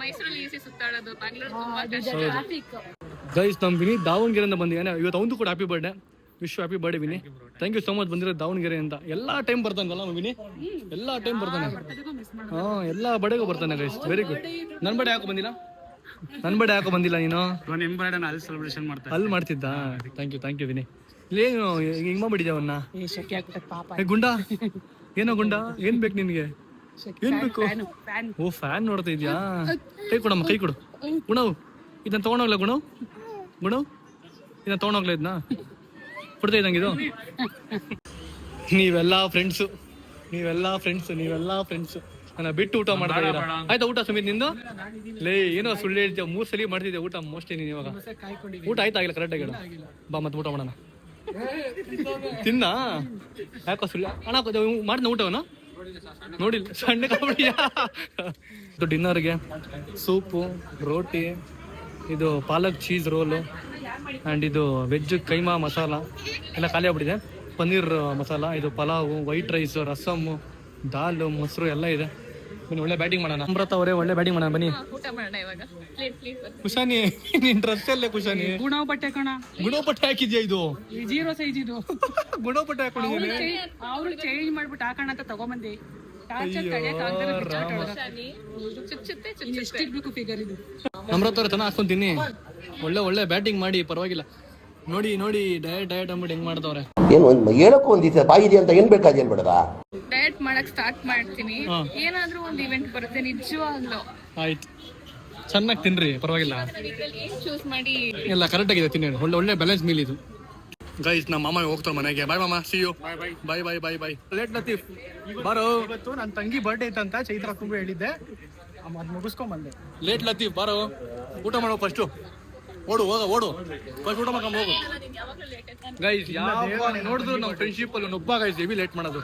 ಮೈಸೂರಲ್ಲಿ ಈಸಿ ಸುತ್ತಾಡೋದು. ಗೈಸ್ ನಮ್ ವಿನಿ ದಾವಣಗೆರೆಯಿಂದ ಬಂದಿದ್ದಾನೆ ಇವತ್ತು. ಅವನು ಕೂಡ happy birthday. Wish happy birthday Vini. Thank you so much ಬಂದಿರೋ ದಾವಣಗೆರೆ ಅಂತ. ಎಲ್ಲಾ ಟೈಮ್ ಬರ್ತಾನಲ್ಲ ವಿನಿ, ಎಲ್ಲಾ ಟೈಮ್ ಬರ್ತಾನೆ. ಎಲ್ಲಾ ಬಡೆಗೂ ಬರ್ತಾನೆ ಗೈಸ್. Very good. ನನ್ನ ಬಡೆ ಯಾಕೋ ಬಂದಿಲ್ಲ? ನನ್ನ ಬಡೆ ಯಾಕೋ ಬಂದಿಲ್ಲ ನೀನು? ನಿಮ್ ಬರ್ಡೇ ಅಲ್ಲಿ ಸೆಲೆಬ್ರೇಷನ್ ಮಾಡ್ತಾ ಅಲ್ಲಿ ಮಾಡ್ತಿದ್ದ. Thank you Vini. ಇಲ್ಲೇನು ಹಿಂಗ್ ಮಾಡ್ಬಿಟ್ಟಿದ್ಯಾ ಅವನ್ನ? ಗುಂಡ ಏನೋ ಗುಂಡ. ಏನ್ ಬೇಕು ನಿನ್ಗೆ? ಏನ್ ಬೇಕು? ಓ ಫ್ಯಾನ್ ನೋಡ್ತಾ ಇದ್ಯಾ? ಕೈ ಕೊಡಮ್ಮ, ಕೈ ಕೊಡು. ಗುಣವ್ ಇದನ್ನ ತಗೊಂಡೋಗ್ಲ. ಗುಣವ್ ಇದನ್ನ ತಗೊಂಡೋಗ್ಲ. ಇದನ್ನ ಕೊಡ್ತಾ ಇದ್ದಂಗಿದು. ನೀವೆಲ್ಲ ಫ್ರೆಂಡ್ಸು ನನ್ನ ಬಿಟ್ಟು ಊಟ ಮಾಡ್ತಾ ಇದ್ದೀರಾ. ಆಯ್ತಾ ಊಟ ಸುಮಿತ್ ನಿಂದು? ಲೇ ಏನೋ ಸುಳ್ಳು ಹೇಳ್ತೀಯ. 3 ಸಲ ಮಾಡ್ತಿದ್ದೆ ಊಟ ಮೋಸ್ಟ್ಲಿ ನೀನು. ಇವಾಗ ಊಟ ಆಯ್ತಾ? ಆಗಿಲ್ಲ ಕರೆಕ್ಟ್ ಆಗಿಲ್ಲ. ಬಾ ಮತ್ತೆ ಊಟ ಮಾಡೋಣ. ತಿನ್ನ ಯಾಕೋ ಸುಳ್ಳು ಅಣ್ಣ ಮಾಡಿದ ಊಟವನು ನೋಡಿಲ್ಲ. ಸಣ್ಣ ಕಬಡ್ಡಿಯ ಡಿನ್ನರ್ಗೆ ಸೂಪು, ರೋಟಿ, ಇದು ಪಾಲಕ್ ಚೀಸ್ ರೋಲು ಆ್ಯಂಡ್ ಇದು ವೆಜ್ ಕೈಮಾ ಮಸಾಲ ಎಲ್ಲ ಖಾಲಿ ಆಗ್ಬಿಟ್ಟಿದೆ. ಪನ್ನೀರ್ ಮಸಾಲ, ಇದು ಪಲಾವು, ವೈಟ್ ರೈಸ್, ರಸಮ್ಮು, ದಾಲು, ಮೊಸರು ಎಲ್ಲ ಇದೆ. ಬನ್ನಿ ಒಳ್ಳೆ ಬ್ಯಾಟಿಂಗ್ ಮಾಡೋಣ. ಅಮೃತ ಅವರೇ ಒಳ್ಳೆ ಬ್ಯಾಟಿಂಗ್ ಮಾಡೋಣ ಬನ್ನಿ. ಕುಶಾನಿ ನಿನ್ ಡ್ರೆಸ್ ಅಲ್ಲೇ ಕುಶಾನಿ. ಗುಣವ್ ಬಟ್ಟೆ ಕಣ. ಗುಣವ್ ಬಟ್ಟೆ ಹಾಕಿದ್ಯಾ? ಇದು 0 ಸೈಜ್ ಇದು. ಗುಣವ್ ಬಟ್ಟೆ ಹಾಕೊಂಡಿದ್ದೀನಿ. ಅವ್ರು ಚೇಂಜ್ ಮಾಡ್ಬಿಟ್ಟು ಹಾಕೋಣ ಅಂತ ತಗೊಂಬಂದಿ. ಎಷ್ಟಿರ್ಬೇಕು ಫಿಗರ್ ಇದು? ಅಮೃತ ಅವ್ರ ತನ ಹಾಕೊಂತೀನಿ. ಒಳ್ಳೆ ಬ್ಯಾಟಿಂಗ್ ಮಾಡಿ ಪರವಾಗಿಲ್ಲ. ನೋಡಿ ಡಯಟ್ ಅಂದ್ಬಿಟ್ಟು ಹೆಂಗ್ ಮಾಡ್ದವ್ರೆ. ಏನು ಹೇಳಕ್ಕೂ ಒಂದಿದೆ ಬಾಯಿದೆ ಅಂತ ಏನ್ ಬೇಕಾದೇನ್ ಬೇಡದ. ಡಯಟ್ ಮಾಡಕ್ ಸ್ಟಾರ್ಟ್ ಮಾಡ್ತೀನಿ. ಏನಾದ್ರೂ ಒಂದು ಇವೆಂಟ್ ಬರುತ್ತೆ ನಿಜವಾಗ್ಲೂ. ಆಯ್ತು, ಚೆನ್ನಾಗಿ ತಿನ್ರಿ ಪರವಾಗಿಲ್ಲ. ಚೂಸ್ ಮಾಡಿ ಎಲ್ಲ ಕರೆಕ್ಟ್ ಆಗಿದೆ ತಿನ್ನಿ. ಒಳ್ಳೆ ಬ್ಯಾಲೆನ್ಸ್ ಮೀಲ್ ಇದು. ಗೈಸ್ ನಮ್ಮ ಮಾಮ ಹೋಗ್ತಾರೆ ಮನೆಗೆ. ಬಾಯ್ ಮಾಮ, see you. Bye. Late Latif ಬಾರೋ. ಇವತ್ತು ನನ್ನ ತಂಗಿ ಬರ್ಡೇ ಇತ್ತಂತ ಚೈತ್ರ ತುಂಬ ಹೇಳಿದ್ದೆ, ಅದ್ ಮುಗಿಸ್ಕೊಂಡ್ ಬಂದೆ. ಲೇಟ್ ಲತೀಫ್ ಬಾರೋ, ಊಟ ಮಾಡೋ ಫಸ್ಟು. ಓಡು ಫಸ್ಟ್ ಊಟ ಮಾಡ್ಕೊಂಡ್ ಹೋಗು. ಗೈಸ್ ಯಾವ ನೋಡಿದ್ರು ನಮ್ಮ ಫ್ರೆಂಡ್ಶಿಪ್ ಅಲ್ಲಿ ಒಬ್ಬ ಗೈಸ್ ಹೆವಿ ಲೇಟ್ ಮಾಡೋದು.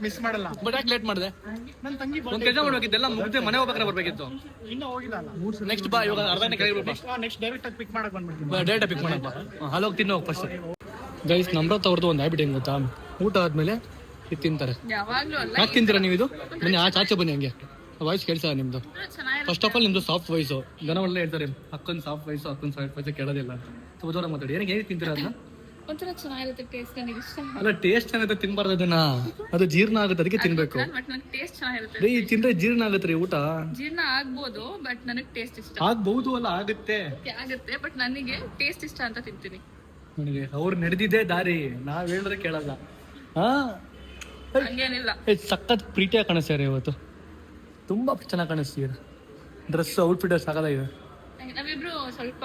ಮಿಸ್ ಮಾಡಲ್ಲ. ಬಟ್ ಯಾಕೆ ಲೇಟ್ ಮಾಡಿದೆ? ನನ್ನ ತಂಗಿ ಒಂದ್ ಕೆಲಸ ಮಾಡ್ಬೇಕಿದ್ದೆಲ್ಲ ಮುಗ್ದೆ ಮನೆ ಹೋಗ್ಬೇಕಾದ್ರೆ ಬರ್ಬೇಕಿತ್ತು. ಇನ್ನೂ ಹೋಗಿಲ್ಲ. ನೆಕ್ಸ್ಟ್ ಬಾ, ಇವಾಗ ಅರ್ಧನೇ ಕೆಳಗೆ ನೆಕ್ಸ್ಟ್ ಡೈರೆಕ್ಟ್ ಆಗಿ ಪಿಕ್ ಮಾಡಕ್ ಬಂದ್ಬಿಡ್ತೀನಿ. ಡೇಟಾ ಪಿಕ್ ಮಾಡಪ್ಪ. ಅಲ್ಲಿ ಹೋಗಿ ತಿನ್ನೋಗಿ ಫಸ್ಟ್. ಗೈಸ್ ನಮ್ರತ್ ಅವ್ರದ್ದು ಒಂದು ಹ್ಯಾಬಿಟ್ ಹೆಂಗ್ ಗೊತ್ತಾ? ಊಟ ಆದ್ಮೇಲೆ ಇದು ತಿಂತಾರೆ. ಯಾವಾಗ್ಲೂ ಅಲ್ಲ. ಯಾಕೆ ತಿಂತೀರಾ ನೀವು ಇದು? ಬನ್ನಿ ಆಚೆ ಬನ್ನಿ. ಹಂಗೆ ವಾಯ್ಸ್ ಕೇಳ್ಸ ನಿಮ್ದು. ಫಸ್ಟ್ ಆಫ್ ಆಲ್ ನಿಮ್ದು ಸಾಫ್ಟ್ ವಾಯ್ಸು. ಜನ ಒಳ್ಳೆ ಹೇಳ್ತಾರೆ ಅಕ್ಕನ ಸಾಫ್ಟ್ ವಾಯ್ಸು, ಅಕ್ಕನ ಸಾಫ್ಟ್ ವಾಯ್ಸು ಕೇಳೋದಿಲ್ಲ. ಸ್ವಲ್ಪ ಜೋರ ಮಾತಾಡಿ. ಏನಕ್ಕೆ ಹೇಗೆ ತಿಂತೀರಾ ಅದನ್ನ? ಒಂಥರ ಚೆನ್ನಾಗಿರುತ್ತೆ ಟೇಸ್ಟ್. ನನಗೆ ಇಷ್ಟ. ಅಲ್ಲ ಟೇಸ್ಟ್ ಏನಾಗುತ್ತೆ ತಿನ್ಬಾರ್ದು ಅದನ್ನ. ಅದು ಜೀರ್ಣ ಆಗುತ್ತೆ, ಅದಕ್ಕೆ ತಿನ್ಬೇಕು. ಬಟ್ ನನಗೆ ಟೇಸ್ಟ್ ಚೆನ್ನಾಗಿರುತ್ತೆ. ರೀ ತಿಂದ್ರೆ ಜೀರ್ಣ ಆಗುತ್ತೆ ರೀ ಊಟ. ಜೀರ್ಣ ಆಗ್ಬೋದು, ಬಟ್ ನನಗೆ ಟೇಸ್ಟ್ ಇಷ್ಟ. ಆಗ್ಬಹುದು ಅಲ್ಲ, ಆಗುತ್ತೆ. ಬಟ್ ನನಗೆ ಟೇಸ್ಟ್ ಇಷ್ಟ ಅಂತ ತಿಂತೀನಿ. ನನಗೆ ಅವ್ರು ನಡೆದಿದ್ದೇ ದಾರಿ, ನಾವ್ ಹೇಳಿದ್ರೆ ಕೇಳಲ್ಲ. ಹಂಗೇನಿಲ್ಲ. ಸಖತ್ ಪ್ರೀತಿಯಾಗಿ ಕಾಣಿಸ್ತಾರೆ ಇವತ್ತು. ತುಂಬಾ ಚೆನ್ನಾಗಿ ಕಾಣಿಸ್ತೀರ. ಡ್ರೆಸ್ ಔಟ್ಫಿಟ್ ಸಾಕಾಗಿದೆ. ನಾವಿಬ್ರು ಸ್ವಲ್ಪ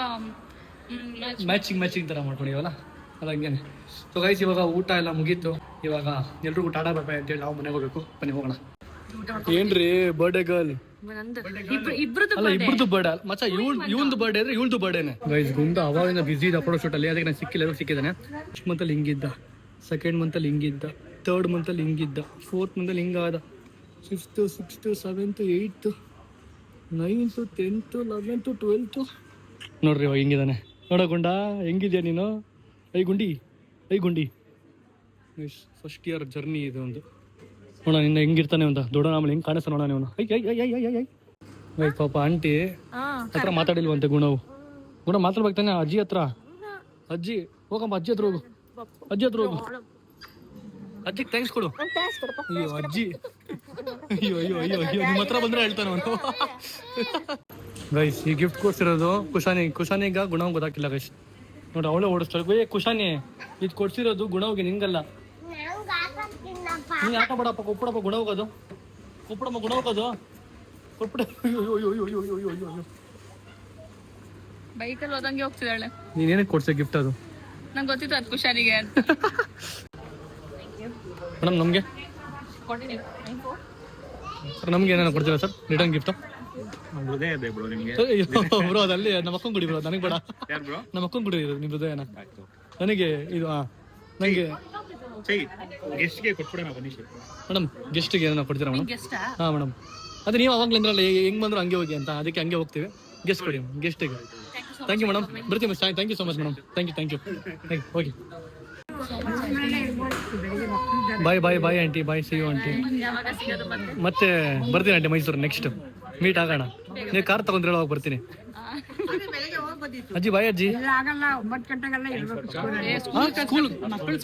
ಮ್ಯಾಚಿಂಗ್ ಥರ ಮಾಡ್ಕೊಂಡಿವಲ್ಲ ಅದು ಹಂಗೇನೆ. ಸೊ ಗೈಸ್ ಇವಾಗ ಊಟ ಎಲ್ಲ ಮುಗೀತು. ಇವಾಗ ಎಲ್ರಿಗೂ ಟಾಟಾ ಬಾಯ್ ಅಂತೇಳಿ ನಾವು ಮನೆಗೆ ಹೋಗ್ಬೇಕು. ಬನ್ನಿ ಹೋಗೋಣ. ಏನ್ರಿ ಬರ್ಡೇ ಗರ್ಲ್ ಅಲ್ಲ ಇಬ್ರದ್ದು ಬರ್ಡೇ ಮಚ್ಚ ಇವಂದು ಬರ್ಡೇ ಅಂದ್ರೆ ಇವಳ್ದು ಬರ್ಡೇನೆ. ಗೈಸ್ ಗುಂಡ ಅವಾಗಿಂದ ಬಿಸಿ ಇದೆ ಫೋಟೋ ಶೂಟ್ ಅಲ್ಲಿ. ಅದಕ್ಕೆ ನಾನು ಸಿಕ್ಕಿದ್ದಾನೆ. ಫಸ್ಟ್ ಮಂತಲ್ಲಿ ಹಿಂಗಿದ್ದ, ಸೆಕೆಂಡ್ ಮಂತಲ್ಲಿ ಹಿಂಗಿದ್ದ, ಥರ್ಡ್ ಮಂತಲ್ಲಿ ಹಿಂಗಿದ್ದ, ಫೋರ್ತ್ ಮಂತಲ್ಲಿ ಹಿಂಗಾದ, 5th 6th 7th 8th 9th 10th 11th 12th ನೋಡ್ರಿ ಇವಾಗ ಹಿಂಗಿದ್ದಾನೆ. ನೋಡಗುಂಡ ಹೆಂಗಿದ್ಯಾ ನೀನು? ಐ ಗುಂಡಿ ಫಸ್ಟ್ ಇಯರ್ ಜರ್ನಿ ಇದು ಒಂದು. ನೋಡ ನಿನ್ನ ಹೆಂಗಿರ್ತಾನೆ ಅಂತ ದೊಡ್ಡ ಆಮೇಲೆ ಹೆಂಗೆ ಕಾಣಿಸ್ತಾ ನೋಡ ನೀವು. ಐ ಪಾಪ ಆಂಟಿ ಹತ್ರ ಮಾತಾಡಿಲ್ವಂತೆ ಗುಣ ಮಾತಾಡ್ಬೇಕು ತಾನೆ ಅಜ್ಜಿ ಹತ್ರ. ಅಜ್ಜಿ ಹೋಗಮ್ಮ, ಅಜ್ಜಿ ಹತ್ರ ಹೋಗು. ಅಜ್ಜಿಗೆ ಥ್ಯಾಂಕ್ಸ್ ಕೊಡು. ಅಯ್ಯೋ ಅಜ್ಜಿ, ಅಯ್ಯೋ ನಿಮ್ಮ ಹತ್ರ ಬಂದ್ರೆ ಹೇಳ್ತಾನೆ ಅವನು. ಗೈಸ್ ಈ ಗಿಫ್ಟ್ ಕೊಡ್ಸಿರೋದು ಕುಶಾನಿಗ ಗುಣವ್ ಗೊತ್ತಾಗಿಲ್ಲ ಗೈಸ್. ನೋಡಿ ಅವಳೇ ಓಡಿಸ್ತಾಳೆ. ಕುಶಾನಿ ಇದು ಕೊಡ್ಸಿರೋದು ಗುಣವ್ಗೆ, ನಿಂಗಲ್ಲ. ನೀನು ಆಟ ಬೇಡಪ್ಪ, ಕೊಪ್ಪಡಪ್ಪ ಗುಣ ಹೋಗೋದು. ಬೈಕಲ್ಲಿ ಹೋದಂಗೆ ಹೋಗ್ತಿದ್ದಾಳೆ. ನೀನೇನಕ್ಕೆ ಕೊಡ್ಸೆ ಗಿಫ್ಟ್? ಅದು ನಂಗೆ ಗೊತ್ತಿತ್ತು ಅದು ಖುಷಾನಿಗೆ ಅಂತ. ಮೇಡಮ್ ನಮಗೆ ಸರ್ ನಮ್ಗೆ ಏನೇನು ಕೊಡ್ತೀರಾ ಸರ್ ರಿಟರ್ನ್ ಗಿಫ್ಟ್? ಬ್ರೋ ಅದಲ್ಲಿ ನಮ್ಮ ಅಕ್ಕಂಗೆ ಕೊಡಿ ಬ್ರೋ, ನನಗೆ ಬೇಡ. ನಮ್ಮ ಅಕ್ಕಂಗೆ ಕೊಡಿ ನಿಮ್ಮ ಹೃದಯನ. ನನಗೆ ಇದು ನನಗೆ ಮೇಡಮ್ ಗೆಸ್ಟಿಗೆ ಏನಾರ ಕೊಡ್ತೀರಾ ಮೇಡಮ್? ಹಾಂ ಮೇಡಮ್, ಅದೇ ನೀವು ಅವಾಗಲೇ ಅಂದ್ರಲ್ಲ ಹೆಂಗೆ ಬಂದ್ರು ಹಂಗೆ ಹೋಗಿ ಅಂತ, ಅದಕ್ಕೆ ಹಂಗೆ ಹೋಗ್ತೀವಿ. ಗೆಸ್ಟ್ ಕೊಡಿ ಗೆಸ್ಟಿಗೆ. ಥ್ಯಾಂಕ್ ಯು ಮೇಡಮ್, ಬರ್ತೀವಿ. Thank you so much madam. Thank you okay. Bye aunty, bye see you aunty. ಮತ್ತೆ ಬರ್ತೀನಿ ಆಂಟಿ ಮೈಸೂರು ನೆಕ್ಸ್ಟ್ ಮೀಟ್ ಆಗೋಣ. ನೀವು ಕಾರ್ ತಗೊಂಡ್ರೆ ಅವಾಗ ಬರ್ತೀನಿ. ಅಜ್ಜಿ ಬಾಯ್ ಅಜ್ಜಿ.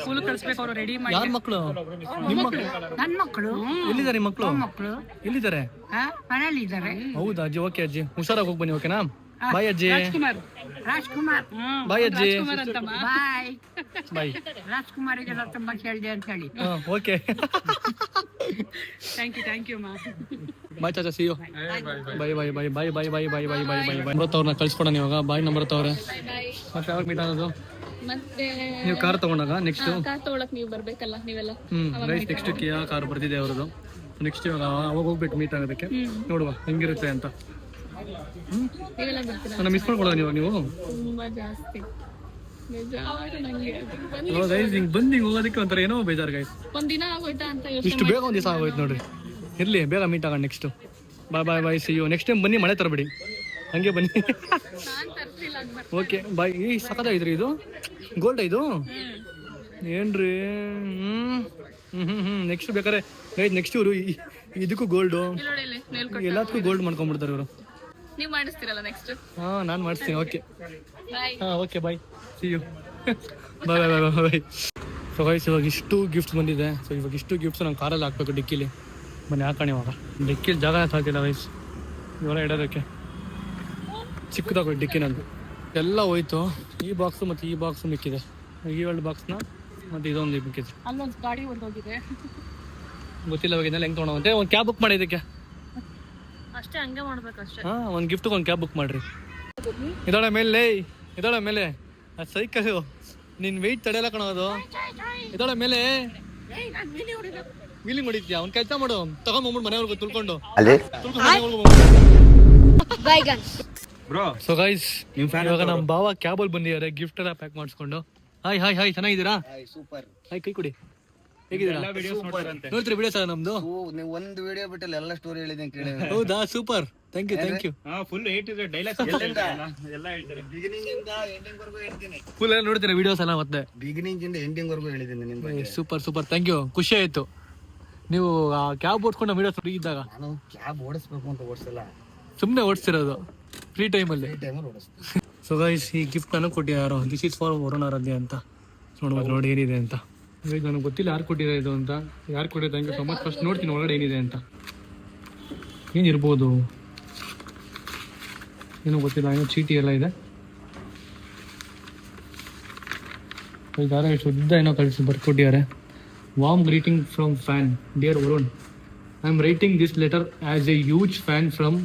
ಸ್ಕೂಲ್ ಕಳಿಸ್ಬೇಕು, ಅವ್ರು ರೆಡಿ ಮಾಡಿ. ಯಾರ ಮಕ್ಕಳು? ನಿಮ್ಮ ಮಕ್ಕಳು ಎಲ್ಲಿದ್ದಾರೆ? ಮಕ್ಕಳು ಎಲ್ಲಿದ್ದಾರೆ? ಹೌದಾ ಅಜ್ಜಿ? ಓಕೆ ಅಜ್ಜಿ, ಹುಷಾರಾಗಿ ಹೋಗಿ ಬನ್ನಿ. ಓಕೆನಾ? ಬಾಯ್ ಅಜ್ಜಿ. ರಾಜ್ಕುಮಾರ್ ಬಾಯ್ ಅಜ್ಜಿ. ಬಾಯ್. ರಾಜ್ಕುಮಾರಿಗೆಲ್ಲ ತುಂಬಾ ಕೇಳಿದೆ ಅಂತ ಹೇಳಿ. ಓಕೆ ಥ್ಯಾಂಕ್ ಯು ಮಾ. ಬಾಯ್ ಚಾಚಾ, ಸಿ ಯು. ಬಾಯ್. ನಮ್ರತ್ ಅವ್ರನ್ನ ಕಳ್ಸ್ಕೊಡೋಣ ಇವಾಗ. ಬಾಯ್ ನಮ್ರತ್ ಅವ್ರೆ. ಮತ್ತೆ ಯಾವಾಗ ಮೀಟ್ ಆಗೋದು? ಮತ್ತೆ ನೀವು ಕಾರ್ ತಗೊಂಡಾಗ ನೆಕ್ಸ್ಟ್ ಕಾರ್ ತಗೊಳಕ್ ನೀವು ಬರ್ಬೇಕಲ್ಲ ನೀವೆಲ್ಲ. ಗೈಸ್ ನೆಕ್ಸ್ಟ್ ಕಿಯಾ ಕಾರ್ ಬರ್ತಿದೆ ಅವ್ರದ್ದು. ನೆಕ್ಸ್ಟ್ ಇವಾಗ ಅವಾಗ ಹೋಗ್ಬಿಟ್ಟು ಮೀಟ್ ಆಗೋದಕ್ಕೆ ನೋಡುವ ಹೆಂಗಿರುತ್ತೆ ಅಂತ. ನೀವೆಲ್ಲ ಬರ್ತೀರಾ? ನನ್ನ ಮಿಸ್ ಮಾಡ್ಕೊಳ್ಳೋದು ನೀವು ತುಂಬಾ ಜಾಸ್ತಿ ಗೈಸ್. ಹಿಂಗೆ ಬಂದು ಹಿಂಗೆ ಹೋಗೋದಕ್ಕೆ ಒಂಥರ ಏನೋ ಬೇಜಾರು ಗೈಸ್. ಒಂದಿನ ಆಗೋಯ್ತಾ ಅಂತ ಇಷ್ಟು ಬೇಗ ಒಂದು ದಿವಸ ಆಗೋಯ್ತು ನೋಡ್ರಿ. ಇರ್ಲಿ, ಬೇಗ ಮೀಟ್ ಆಗೋಣ next. Bye see you. Next time ಬನ್ನಿ, ಮಳೆ ತರಬೇಡಿ, ಹಂಗೆ ಬನ್ನಿ. Okay bye. ಈ ಸಖತ್ತಾಗಿದ್ರಿ ಇದು ಗೋಲ್ಡ್. ಇದು ಏನ್ರಿ? ನೆಕ್ಸ್ಟ್ ಬೇಕಾರೆ ಗೈಸ್ ನೆಕ್ಸ್ಟ್ ಇವರು ಇದಕ್ಕೂ ಗೋಲ್ಡು, ಎಲ್ಲದಕ್ಕೂ ಗೋಲ್ಡ್ ಮಾಡ್ಕೊಂಡ್ಬಿಡ್ತಾರೆ ಇವರು. ನೀವು ಮಾಡಿಸ್ತೀರಲ್ಲ ನೆಕ್ಸ್ಟ್? ಹಾಂ ನಾನು ಮಾಡಿಸ್ತೀನಿ. Okay bye. ಹಾಂ okay bye, see you. Bye. So guys ಇವಾಗ ಇಷ್ಟು ಗಿಫ್ಟ್ಸ್ ಬಂದಿದೆ. ಸೊ ಇವಾಗ ಇಷ್ಟು ಗಿಫ್ಟ್ಸ್ ನಾನು ಕಾರಲ್ಲಿ ಹಾಕ್ಬೇಕು ಡಿಕ್ಕಿಲಿ. ಬನ್ನಿ ಹಾಕೋಣ ಇವಾಗ. ಡಿಕ್ಕಿಲಿ ಜಾಗ ಸಾಕಿಲ್ಲ ಗೈಸ್ ಇವೆಲ್ಲ ಇಡೋದಕ್ಕೆ. ಚಿಕ್ಕದಾಗೋಯ್ತು ಡಿಕ್ಕಿನಂದು ಎಲ್ಲ ಹೋಯ್ತು. ಈ ಬಾಕ್ಸು ಮತ್ತು ಈ ಬಾಕ್ಸು ಮಿಕ್ಕಿದೆ. ಈ 2 ಬಾಕ್ಸ್ನ ಮತ್ತು ಇದೊಂದು ಮಿಕ್ಕಿದೆ. ಅಲ್ಲೊಂದು ಗಾಡಿ ಹೊರಟೋಗಿದೆ, ಗೊತ್ತಿಲ್ಲ ಇವಾಗ ಇದನ್ನೆಲ್ಲ ಹೆಂಗೆ ತೊಗೊಂಡೋಗುತ್ತೆ. ಒಂದು ಕ್ಯಾಬ್ ಬುಕ್ ಮಾಡಿ ಇದಕ್ಕೆ ಅಷ್ಟೇ, ಹಂಗೆ ಮಾಡ್ಬೇಕಷ್ಟೇ. ಹಾಂ ಒಂದು ಗಿಫ್ಟಿಗೆ ಒಂದು ಕ್ಯಾಬ್ ಬುಕ್ ಮಾಡಿರಿ. ಇದೊಳ ಮೇಲೆ ಆ ಸೈಕಲ್ ನಿನ್ನ ವೆಯ್ಟ್ ತಡೆಯಲ್ಲ ಕಣೋದು. ಇದೊಳ ಮೇಲೆ ವೀಲಿಂಗ್ ಹೊಡಿತೀಯ. ಅವ್ನು ಕೆಲಸ ಮಾಡು, ತಗೊಂಡ್ಬಂದ್ಬಿಟ್ಟು ಮನೆಯವ್ರಿಗೂ ತುಳ್ಕೊಂಡು. ಸೊ ಗೈಸ್ ಇವಾಗ ನಮ್ಮ ಬಾವ ಕ್ಯಾಬಲ್ಲಿ ಬಂದಿದ್ದಾರೆ ಗಿಫ್ಟ್ ಎಲ್ಲ ಪ್ಯಾಕ್ ಮಾಡಿಸ್ಕೊಂಡು. ಹಾಯ್ ಚೆನ್ನಾಗಿದ್ದೀರಾ? ಸೂಪರ್. ಹಾಯ್ ಕೈ ಕೊಡಿ. ಹೇಗಿದ್ದೀರಾ? ನೋಡ್ತೀರಿ ವಿಡಿಯೋಸ್ ನಮ್ದು? ನೀವು ಒಂದು ವಿಡಿಯೋ ಬಿಟ್ಟಲ್ಲಿ ಎಲ್ಲ ಸ್ಟೋರಿ ಹೇಳಿದ್ದೀನಿ ಕೇಳಿ. ಹೌದಾ? Super, thank you. Full 8 dialogues ಎಲ್ಲ ಹೇಳ್ತಾರೆ. ಬಿಗಿನಿಂಗ್ ಇಂದ ಎಂಡಿಂಗ್ ವರೆಗೂ ಹೇಳ್ತೀನಿ. ಫುಲ್ ಎಲ್ಲ ನೋಡ್ತೀರಾ ವಿಡಿಯೋಸ್ ಎಲ್ಲ? ಮತ್ತೆ ಬಿಗಿನಿಂಗ್ ಇಂದ ಎಂಡಿಂಗ್ ವರೆಗೂ ಹೇಳಿದ್ದೀನಿ ನಿಮ್ಮ ಬಗ್ಗೆ. Super, thank you. ಖುಷಿ ಆಯ್ತು. ನೀವು ಕ್ಯಾಬ್ ಓಡಿಸ್ಕೊಂಡು ವಿಡಿಯೋಸ್ ಫ್ರೀ ಇದ್ದಾಗ. ನಾನು ಕ್ಯಾಬ್ ಓಡಿಸ್ಬೇಕು ಅಂತ ಓಡಿಸಲ್ಲ, ಸುಮ್ಮನೆ ಓಡಿಸ್ತಿರೋದು ಫ್ರೀ ಟೈಮಲ್ಲಿ. ಓಡಿಸ್ತೀನಿ. ಸೊ ಗೈಸ್ ಈ ಗಿಫ್ಟ್ ನನಗೆ ಕೊಟ್ಟಿದ್ದಾರೆ. ದಿಸ್ ಇಸ್ ಫಾರ್ ವರುಣ್ ಆರಾಧ್ಯ ಅಂತ. ನೋಡ್ಬೋದು ನೋಡಿ ಏನಿದೆ ಅಂತ. ನನಗೆ ಗೊತ್ತಿಲ್ಲ ಯಾರು ಕೊಟ್ಟಿದ್ದಾರೆ ಇದು ಅಂತ. ಯಾರು ಕೊಟ್ಟಿದ್ದಾರೆ? Thank you so much. First ನೋಡ್ತೀನಿ ಒಳಗಡೆ ಏನಿದೆ ಅಂತ. ಏನಿರ್ಬೋದು ಏನೋ ಗೊತ್ತಿಲ್ಲ. ಏನೋ ಚೀಟಿ ಎಲ್ಲ ಇದೆ. ಯಾರೋ ಎಷ್ಟು ಉದ್ದ ಏನೋ ಬರ್ಕೊಟ್ಟಿದ್ದಾರೆ. Warm greeting from fan dear Varun. I am writing this letter as a huge fan from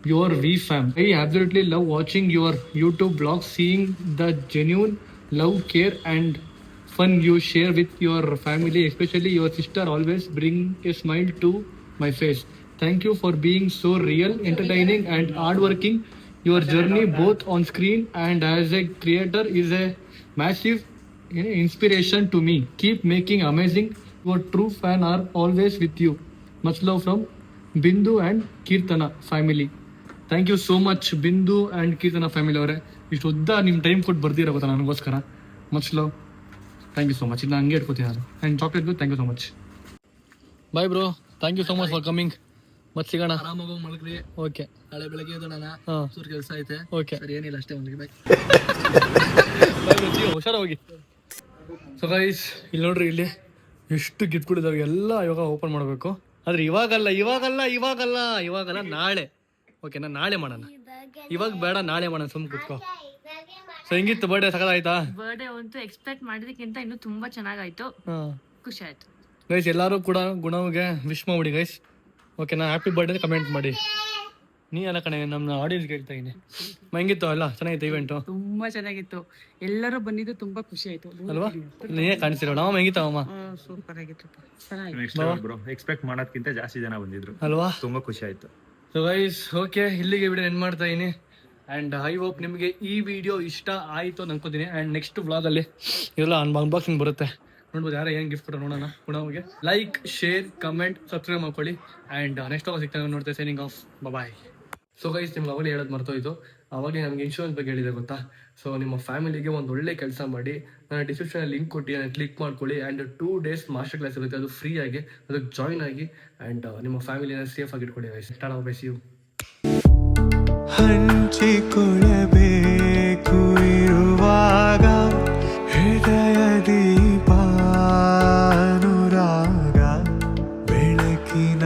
your VFam. I absolutely love watching your YouTube vlogs, seeing the genuine love, care and fun you share with your family, especially your sister always bring a smile to my face. Thank you for being so real, entertaining and hardworking. Your journey both on screen and as a creator is a massive inspiration to me. Keep making amazing. Your true fan are always with you. Much love from Bindu and Kirtana family. Thank you so much Bindu and Keerthana family ಅವರೇ. ಇಷ್ಟು ಉದ್ದ ನಿಮ್ಮ time ಕೊಟ್ಟು ಬರ್ದಿರೋ ಗೊತ್ತಾ ನನಗೋಸ್ಕರ. Much love, thank you so much. ಇದನ್ನ ಹಂಗೆ ಇಟ್ಕೋತೀನಿ ನಾನು. ಆ್ಯಂಡ್ ಚಾಕ್ಲೇಟ್ಗೂ thank you so much. Bye bro, thank you so much for coming. ಮತ್ತೆ ಸಿಗೋಣ. ಆರಾಮಾಗಿ ಮಲಗ್ರಿ. ಓಕೆ, ನಾಳೆ ಬೆಳಗ್ಗೆ ಎದ್ದು ನಾನು ಹಾಂ ಚೂರು ಕೆಲಸ ಐತೆ. ಓಕೆ, ಸರಿ, ಏನಿಲ್ಲ ಅಷ್ಟೇ. ಮಲಗಿ ಬಾಯ್. ಹುಷಾರ ಹೋಗಿ. ಸೊ ಗೈಸ್, ಇಲ್ಲಿ ನೋಡ್ರಿ, ಇಲ್ಲಿ ಎಷ್ಟು ಗಿಫ್ಟ್ಗಳಿದಾವೆ. ಎಲ್ಲ ಇವಾಗ ಓಪನ್ ಮಾಡಬೇಕು. ಆದರೆ ಇವಾಗಲ್ಲ ನಾಳೆ. ಓಕೆನಾ, ನಾಳೆ ಮಾಡೋಣ. ಇವಾಗ ಬೇಡ, ನಾಳೆ ಮಾಡೋಣ. ಸುಮ್ಮನೆ ಕುತ್ಕೋ. ಸೊ ಹೆಂಗಿತ್ತು ಬರ್ಡೇ? ಸಕತ್ತಾಯ್ತಾ? ಬರ್ಡೇ ಅಂತೂ ಎಕ್ಸ್ಪೆಕ್ಟ್ ಮಾಡಿದಕ್ಕಿಂತ ಇನ್ನೂ ತುಂಬಾ ಚೆನ್ನಾಗಾಯ್ತು. ಖುಷಿ ಆಯ್ತು ಗೈಸ್. ಎಲ್ಲರೂ ಕೂಡ ಗುಣವ್ಗೆ ವಿಶ್ ಮಾಡ್ಬಿಡಿ ಗೈಸ್. ಓಕೆನಾ, ಹ್ಯಾಪಿ ಬರ್ಡೇ ಕಮೆಂಟ್ ಮಾಡಿ. ನೀ ಎಲ್ಲ ಕಣೆ, ನಮ್ಮ ಆಡಿಯನ್ಸ್ಗೆ ಹೇಳ್ತಾ ಇದ್ದೀನಿ. ಹೆಂಗಿತ್ತು? ಅಲ್ಲ ಚೆನ್ನಾಗಿತ್ತು ಇವೆಂಟು? ತುಂಬಾ ಚೆನ್ನಾಗಿತ್ತು. ಎಲ್ಲರೂ ಬಂದಿದ್ದು ತುಂಬಾ ಖುಷಿ ಆಯ್ತು ಅಲ್ವಾ? ನೀನೇ ಕಾಣಿಸ್ತಿರೋ ನಾವು ಹೆಂಗಿತ್ತವಮ್ಮ? ಸೂಪರ್ ಆಗಿತ್ತು. ಎಕ್ಸ್ಪೆಕ್ಟ್ ಮಾಡೋದಕ್ಕಿಂತ ಜಾಸ್ತಿ ಜನ ಬಂದಿದ್ರು ಅಲ್ವಾ? ತುಂಬಾ ಖುಷಿ ಆಯ್ತು. ಸೊ ಗೈಸ್, ಓಕೆ, ಇಲ್ಲಿಗೆ ವಿಡಿಯೋ ಎಂಡ್ ಮಾಡ್ತಾ ಇದೀನಿ. ಆ್ಯಂಡ್ ಐ ಹೋಪ್ ನಿಮಗೆ ಈ ವಿಡಿಯೋ ಇಷ್ಟ ಆಯಿತು ಅಂತ ಅನ್ಕೋತೀನಿ. ಆ್ಯಂಡ್ ನೆಕ್ಸ್ಟ್ ವ್ಲಾಗಲ್ಲಿ ಇದೆಲ್ಲ ಅನ್ಬಾಕ್ಸಿಂಗ್ ಬರುತ್ತೆ. ನೋಡ್ಬೋದು ಯಾರು ಏನು ಗಿಫ್ಟ್ ಕೊಟ್ಟರು ನೋಡೋಣ. ಗುಣವ್ಗೆ ಲೈಕ್, ಶೇರ್, ಕಮೆಂಟ್, ಸಬ್ಸ್ಕ್ರೈಬ್ ಮಾಡ್ಕೊಳ್ಳಿ. ಆ್ಯಂಡ್ ನೆಕ್ಸ್ಟ್ ವ್ಲಾಗ್ ಸಿಗ್ತಾನೆ ನೋಡ್ತಾ. ಸೈನಿಂಗ್ ಆಫ್, ಬಾಯ್. ಸೊ ಗೈಸ್, ನಿಮ್ಗೆ ಅವಾಗಲೇ ಹೇಳೋದು ಮರ್ತೋಯ್ತು. ಅವಾಗಲೇ ನಮಗೆ ಇನ್ಶೂರೆನ್ಸ್ ಬಗ್ಗೆ ಹೇಳಿದೆ ಗೊತ್ತಾ? ಸೊ ನಿಮ್ಮ ಫ್ಯಾಮಿಲಿಗೆ ಒಂದು ಒಳ್ಳೆ ಕೆಲಸ ಮಾಡಿ. ನಾನು ಡಿಸ್ಕ್ರಿಪ್ಷನಲ್ಲಿ ಲಿಂಕ್ ಕೊಟ್ಟಿದ್ದೀನಿ, ಕ್ಲಿಕ್ ಮಾಡ್ಕೊಳ್ಳಿ. ಆ್ಯಂಡ್ 2 days ಮಾಸ್ಟರ್ ಕ್ಲಾಸ್ ಇರುತ್ತೆ, ಅದು ಫ್ರೀ ಆಗಿ. ಅದಕ್ಕೆ ಜಾಯ್ನ್ ಆಗಿ ಆ್ಯಂಡ್ ನಿಮ್ಮ ಫ್ಯಾಮಿಲಿನ ಸೇಫ್ ಆಗಿ ಇಟ್ಕೊಳ್ಳಿ guys. Tata bye, see you. ಹಂಚಿಕೊಳ್ಳಬೇಕು ಇರುವಾಗ ಹೃದಯ ದೀಪಾನುರಾಗ ಬೆಳಕಿನ